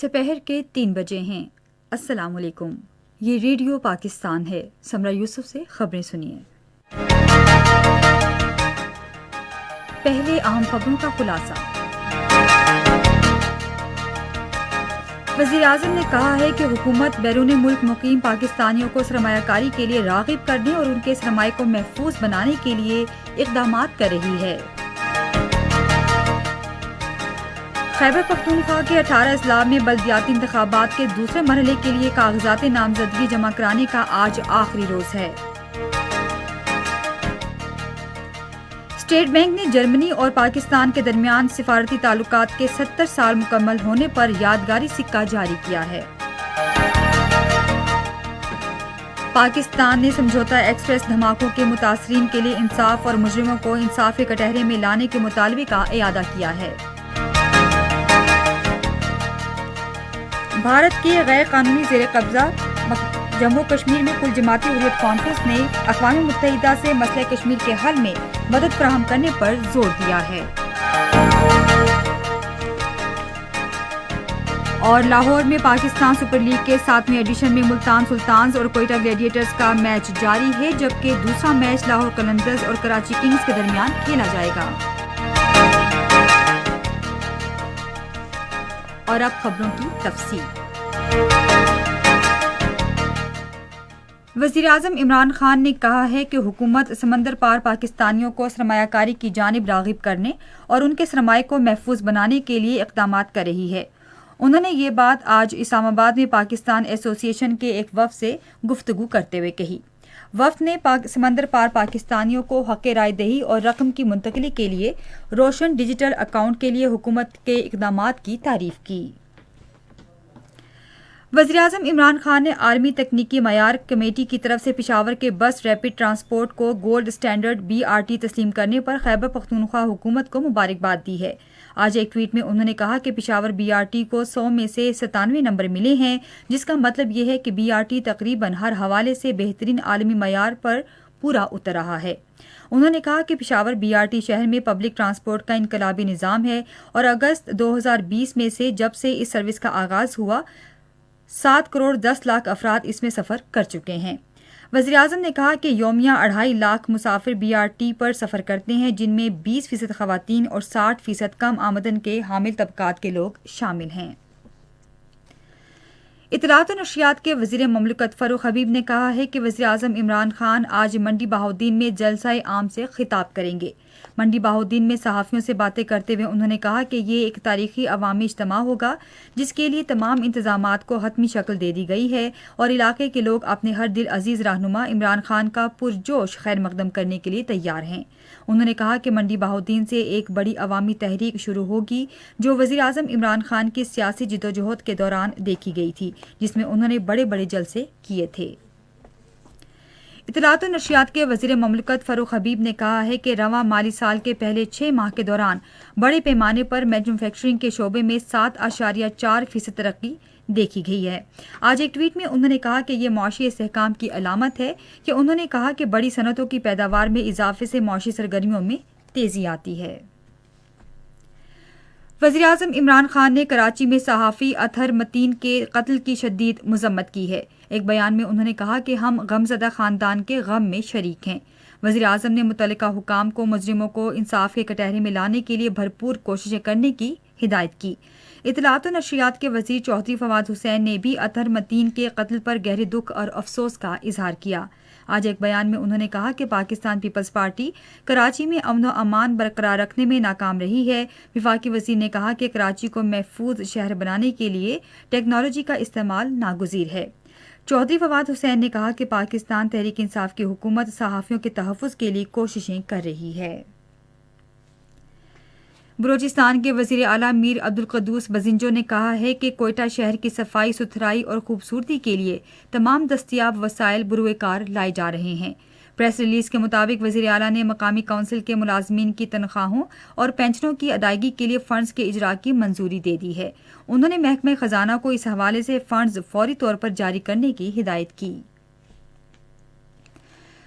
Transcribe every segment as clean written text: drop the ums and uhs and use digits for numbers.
سپہر کے 3 بجے ہیں۔ السلام علیکم، یہ ریڈیو پاکستان ہے۔ سمرہ یوسف سے خبریں سنیے۔ پہلے اہم خبروں کا خلاصہ۔ وزیر اعظم نے کہا ہے کہ حکومت بیرون ملک مقیم پاکستانیوں کو سرمایہ کاری کے لیے راغب کرنے اور ان کے سرمایہ کو محفوظ بنانے کے لیے اقدامات کر رہی ہے۔ خیبر پختونخوا کے 18 اضلاع میں بلدیاتی انتخابات کے دوسرے مرحلے کے لیے کاغذات نامزدگی جمع کرانے کا آج آخری روز ہے۔ اسٹیٹ بینک نے جرمنی اور پاکستان کے درمیان سفارتی تعلقات کے 70 سال مکمل ہونے پر یادگاری سکہ جاری کیا ہے۔ پاکستان نے سمجھوتہ ایکسپریس دھماکوں کے متاثرین کے لیے انصاف اور مجرموں کو انصاف کے کٹہرے میں لانے کے مطالبے کا اعادہ کیا ہے۔ بھارت کے غیر قانونی زیر قبضہ جموں کشمیر میں کل جماعتی حریت کانفرنس نے اقوام متحدہ سے مسئلہ کشمیر کے حل میں مدد فراہم کرنے پر زور دیا ہے۔ اور لاہور میں پاکستان سپر لیگ کے 7ویں ایڈیشن میں ملتان سلطانز اور کوئٹہ گلیڈیٹرز کا میچ جاری ہے، جبکہ دوسرا میچ لاہور قلندرز اور کراچی کنگز کے درمیان کھیلا جائے گا۔ اور اب خبروں کی تفصیل۔ وزیر اعظم عمران خان نے کہا ہے کہ حکومت سمندر پار پاکستانیوں کو سرمایہ کاری کی جانب راغب کرنے اور ان کے سرمایہ کو محفوظ بنانے کے لیے اقدامات کر رہی ہے۔ انہوں نے یہ بات آج اسلام آباد میں پاکستان ایسوسی ایشن کے ایک وفد سے گفتگو کرتے ہوئے کہی۔ وفد نے سمندر پار پاکستانیوں کو حق رائے دہی اور رقم کی منتقلی کے لیے روشن ڈیجیٹل اکاؤنٹ کے لیے حکومت کے اقدامات کی تعریف کی۔ وزیر اعظم عمران خان نے عالمی تکنیکی معیار کمیٹی کی طرف سے پشاور کے بس ریپڈ ٹرانسپورٹ کو گولڈ اسٹینڈرڈ BRT تسلیم کرنے پر خیبر پختونخوا حکومت کو مبارکباد دی ہے۔ آج ایک ٹویٹ میں انہوں نے کہا کہ پشاور BRT کو 100 میں سے 97 نمبر ملے ہیں، جس کا مطلب یہ ہے کہ BRT تقریباً ہر حوالے سے بہترین عالمی معیار پر پورا اتر رہا ہے۔ انہوں نے کہا کہ پشاور BRT شہر میں پبلک ٹرانسپورٹ کا انقلابی نظام ہے اور اگست 2020 میں سے جب سے اس سروس کا آغاز ہوا 7 کروڑ 10 لاکھ افراد اس میں سفر کر چکے ہیں۔ وزیر اعظم نے کہا کہ یومیہ 2.5 لاکھ مسافر BRT پر سفر کرتے ہیں، جن میں 20% خواتین اور 60% کم آمدن کے حامل طبقات کے لوگ شامل ہیں۔ اطلاعات و نشریات کے وزیر مملکت فاروق حبیب نے کہا ہے کہ وزیر اعظم عمران خان آج منڈی بہاؤالدین میں جلسہ عام سے خطاب کریں گے۔ منڈی بہاؤالدین میں صحافیوں سے باتیں کرتے ہوئے انہوں نے کہا کہ یہ ایک تاریخی عوامی اجتماع ہوگا جس کے لیے تمام انتظامات کو حتمی شکل دے دی گئی ہے اور علاقے کے لوگ اپنے ہر دل عزیز رہنما عمران خان کا پرجوش خیر مقدم کرنے کے لیے تیار ہیں۔ انہوں نے کہا کہ منڈی بہاؤالدین سے ایک بڑی عوامی تحریک شروع ہوگی جو وزیر اعظم عمران خان کی سیاسی جدوجہد کے دوران دیکھی گئی تھی، جس میں انہوں نے بڑے بڑے جلسے کیے تھے۔ اطلاعات و نشریات کے وزیر مملکت فاروق حبیب نے کہا ہے کہ رواں مالی سال کے پہلے 6 ماہ کے دوران بڑے پیمانے پر مینوفیکچرنگ کے شعبے میں 7.4% ترقی دیکھی گئی ہے۔ آج ایک ٹویٹ میں انہوں نے کہا کہ یہ معاشی استحکام کی علامت ہے کہ انہوں نے کہا کہ بڑی صنعتوں کی پیداوار میں اضافے سے معاشی سرگرمیوں میں تیزی آتی ہے۔ وزیر اعظم عمران خان نے کراچی میں صحافی اطہر متین کے قتل کی شدید مذمت کی ہے۔ ایک بیان میں انہوں نے کہا کہ ہم غمزدہ خاندان کے غم میں شریک ہیں۔ وزیر اعظم نے متعلقہ حکام کو مجرموں کو انصاف کے کٹہرے میں لانے کے لیے بھرپور کوششیں کرنے کی ہدایت کی۔ اطلاعات و نشریات کے وزیر چودھری فواد حسین نے بھی اطہر متین کے قتل پر گہرے دکھ اور افسوس کا اظہار کیا۔ آج ایک بیان میں انہوں نے کہا کہ پاکستان پیپلز پارٹی کراچی میں امن و امان برقرار رکھنے میں ناکام رہی ہے۔ وفاقی وزیر نے کہا کہ کراچی کو محفوظ شہر بنانے کے لیے ٹیکنالوجی کا استعمال ناگزیر ہے۔ چودھری فواد حسین نے کہا کہ پاکستان تحریک انصاف کی حکومت صحافیوں کے تحفظ کے لیے کوششیں کر رہی ہے۔ بلوچستان کے وزیر اعلیٰ میر عبدالقدوس بزنجو نے کہا ہے کہ کوئٹہ شہر کی صفائی ستھرائی اور خوبصورتی کے لیے تمام دستیاب وسائل بروئے کار لائے جا رہے ہیں۔ پریس ریلیز کے مطابق وزیر اعلیٰ نے مقامی کونسل کے ملازمین کی تنخواہوں اور پینشنوں کی ادائیگی کے لیے فنڈز کے اجرا کی منظوری دے دی ہے۔ انہوں نے محکمہ خزانہ کو اس حوالے سے فنڈز فوری طور پر جاری کرنے کی ہدایت کی۔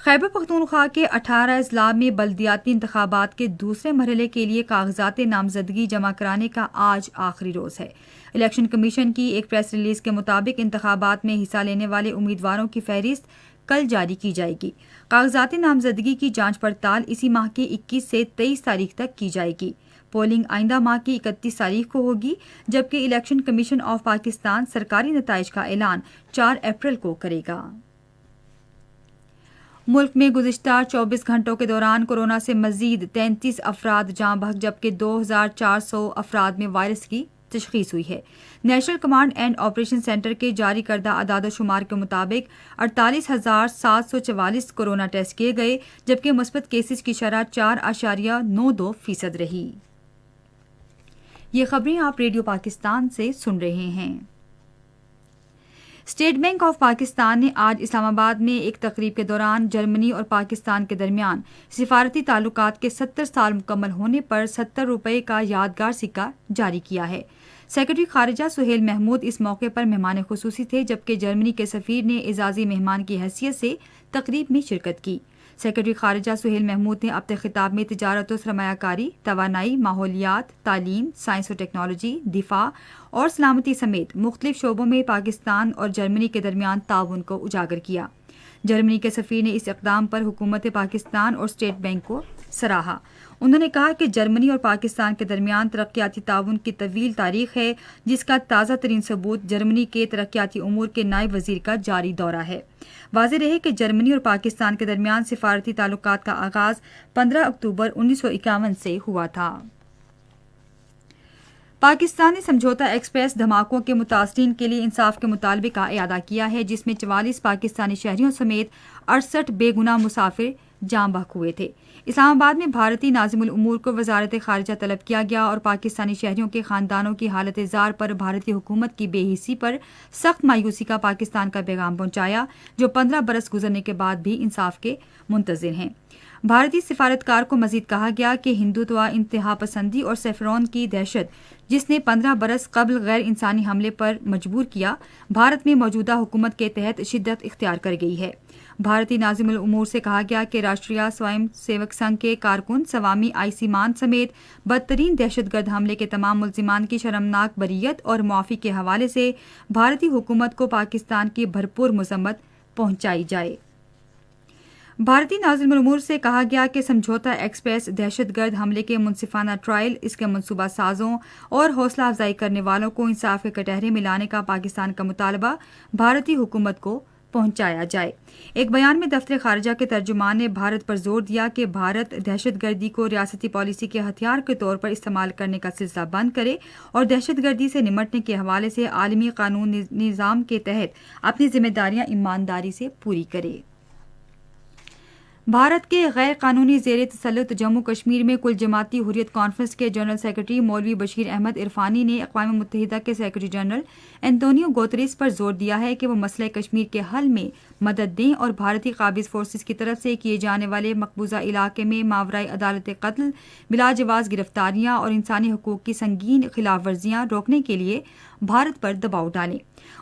خیبر پختونخوا کے 18 اضلاع میں بلدیاتی انتخابات کے دوسرے مرحلے کے لیے کاغذات نامزدگی جمع کرانے کا آج آخری روز ہے۔ الیکشن کمیشن کی ایک پریس ریلیز کے مطابق انتخابات میں حصہ لینے والے امیدواروں کی فہرست کل جاری کی جائے گی۔ کاغذات نامزدگی کی جانچ پڑتال اسی ماہ کے 21 سے 23 تاریخ تک کی جائے گی۔ پولنگ آئندہ ماہ کی 31 تاریخ کو ہوگی، جبکہ الیکشن کمیشن آف پاکستان سرکاری نتائج کا اعلان 4 اپریل کو کرے گا۔ ملک میں گزشتہ 24 گھنٹوں کے دوران کورونا سے مزید 33 افراد جاں بحق، جبکہ 2400 افراد میں وائرس کی تشخیص ہوئی ہے۔ National command and operation centre کے جاری کردہ اعداد و شمار کے مطابق 48,744 کورونا ٹیسٹ کیے گئے، جبکہ مثبت کیسز کی شرح 4.92% رہی۔ یہ خبریں آپ ریڈیو پاکستان سے سن رہے ہیں۔ اسٹیٹ بینک آف پاکستان نے آج اسلام آباد میں ایک تقریب کے دوران جرمنی اور پاکستان کے درمیان سفارتی تعلقات کے 70 سال مکمل ہونے پر 70 روپے کا یادگار سکہ جاری کیا ہے۔ سیکرٹری خارجہ سہیل محمود اس موقع پر مہمان خصوصی تھے، جبکہ جرمنی کے سفیر نے اعزازی مہمان کی حیثیت سے تقریب میں شرکت کی۔ سیکرٹری خارجہ سہیل محمود نے اپنے خطاب میں تجارت و سرمایہ کاری، توانائی، ماحولیات، تعلیم، سائنس و ٹیکنالوجی، دفاع اور سلامتی سمیت مختلف شعبوں میں پاکستان اور جرمنی کے درمیان تعاون کو اجاگر کیا۔ جرمنی کے سفیر نے اس اقدام پر حکومت پاکستان اور اسٹیٹ بینک کو سراہا۔ انہوں نے کہا کہ جرمنی اور پاکستان کے درمیان ترقیاتی تعاون کی طویل تاریخ ہے، جس کا تازہ ترین ثبوت جرمنی کے ترقیاتی امور کے نائب وزیر کا جاری دورہ ہے۔ واضح رہے کہ جرمنی اور پاکستان کے درمیان سفارتی تعلقات کا آغاز 15 اکتوبر 1951 سے ہوا تھا۔ پاکستان نے سمجھوتہ ایکسپریس دھماکوں کے متاثرین کے لیے انصاف کے مطالبے کا اعادہ کیا ہے، جس میں 44 پاکستانی شہریوں سمیت 68 بے گناہ مسافر جاں بحق ہوئے تھے۔ اسلام آباد میں بھارتی ناظم الامور کو وزارت خارجہ طلب کیا گیا اور پاکستانی شہریوں کے خاندانوں کی حالت زار پر بھارتی حکومت کی بے حسی پر سخت مایوسی کا پاکستان کا پیغام پہنچایا، جو 15 برس گزرنے کے بعد بھی انصاف کے منتظر ہیں۔ بھارتی سفارتکار کو مزید کہا گیا کہ ہندوتوا، انتہا پسندی اور سیفرون کی دہشت، جس نے 15 برس قبل غیر انسانی حملے پر مجبور کیا، بھارت میں موجودہ حکومت کے تحت شدت اختیار کر گئی ہے۔ بھارتی ناظم الامور سے کہا گیا کہ راشٹریہ سوئم سیوک سنگھ کے کارکن سوامی آئی سی مان سمیت بدترین دہشت گرد حملے کے تمام ملزمان کی شرمناک بریت اور معافی کے حوالے سے بھارتی حکومت کو پاکستان کی بھرپور مذمت پہنچائی جائے۔ بھارتی ناظم الامور سے کہا گیا کہ سمجھوتہ ایکسپریس دہشت گرد حملے کے منصفانہ ٹرائل، اس کے منصوبہ سازوں اور حوصلہ افزائی کرنے والوں کو انصاف کے کٹہرے میں لانے کا پاکستان کا مطالبہ بھارتی حکومت کو پہنچایا جائے۔ ایک بیان میں دفتر خارجہ کے ترجمان نے بھارت پر زور دیا کہ بھارت دہشت گردی کو ریاستی پالیسی کے ہتھیار کے طور پر استعمال کرنے کا سلسلہ بند کرے اور دہشت گردی سے نمٹنے کے حوالے سے عالمی قانون نظام کے تحت اپنی ذمہ داریاں ایمانداری سے پوری کرے۔ بھارت کے غیر قانونی زیر تسلط جموں کشمیر میں کل جماعتی حریت کانفرنس کے جنرل سیکرٹری مولوی بشیر احمد عرفانی نے اقوام متحدہ کے سیکرٹری جنرل اینٹونیو گوتریس پر زور دیا ہے کہ وہ مسئلہ کشمیر کے حل میں مدد دیں اور بھارتی قابض فورسز کی طرف سے کیے جانے والے مقبوضہ علاقے میں ماورائے عدالت قتل، بلا جواز گرفتاریاں اور انسانی حقوق کی سنگین خلاف ورزیاں روکنے کے لیے بھارت پر دباؤ ڈالیں۔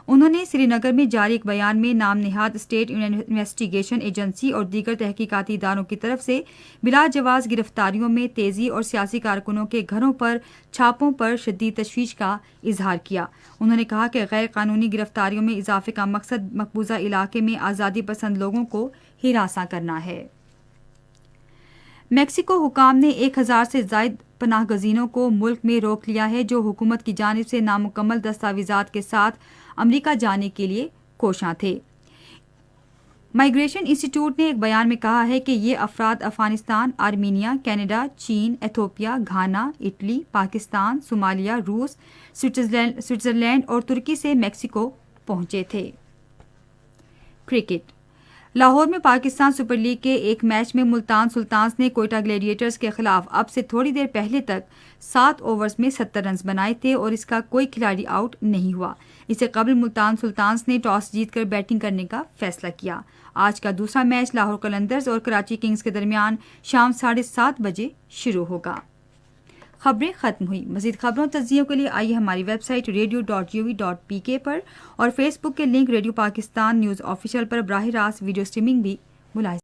انہوں نے سری نگر میں جاری ایک بیان میں نام نہاد اسٹیٹ انویسٹیگیشن ایجنسی اور دیگر تحقیقاتی اداروں کی طرف سے بلا جواز گرفتاریوں میں تیزی اور سیاسی کارکنوں کے گھروں پر چھاپوں پر شدید تشویش کا اظہار کیا۔ انہوں نے کہا کہ غیر قانونی گرفتاریوں میں اضافے کا مقصد مقبوضہ علاقے میں آزادی پسند لوگوں کو ہراساں کرنا ہے۔ میکسیکو حکام نے 1000 سے زائد پناہ گزینوں کو ملک میں روک لیا ہے، جو حکومت کی جانب سے نامکمل دستاویزات کے ساتھ امریکہ جانے کے لیے کوشاں تھے۔ مائیگریشن انسٹی ٹیوٹ نے ایک بیان میں کہا ہے کہ یہ افراد افغانستان، آرمینیا، کینیڈا، چین، Ethiopia, Ghana, Italy, Pakistan, Somalia, روس، سوئٹزرلینڈ اور ترکی سے میکسیکو پہنچے تھے۔ کرکٹ۔ لاہور میں پاکستان سپر لیگ کے ایک میچ میں ملتان سلطانز نے کوئٹہ گلیڈیٹرز کے خلاف اب سے تھوڑی دیر پہلے تک 7 اوورز میں 70 رنز بنائے تھے اور اس کا کوئی کھلاڑی آؤٹ نہیں ہوا۔ اس سے قبل ملتان سلطانز نے ٹاس جیت کر بیٹنگ کرنے کا فیصلہ کیا۔ آج کا دوسرا میچ لاہور قلندرز اور کراچی کنگز کے درمیان شام 7:30 بجے شروع ہوگا۔ خبریں ختم ہوئی۔ مزید خبروں تجزیوں کے لیے آئیے ہماری ویب سائٹ radio.uv.pk پر اور فیس بک کے link radio Pakistan news official پر براہ راست ویڈیو اسٹریمنگ بھی ملاحظہ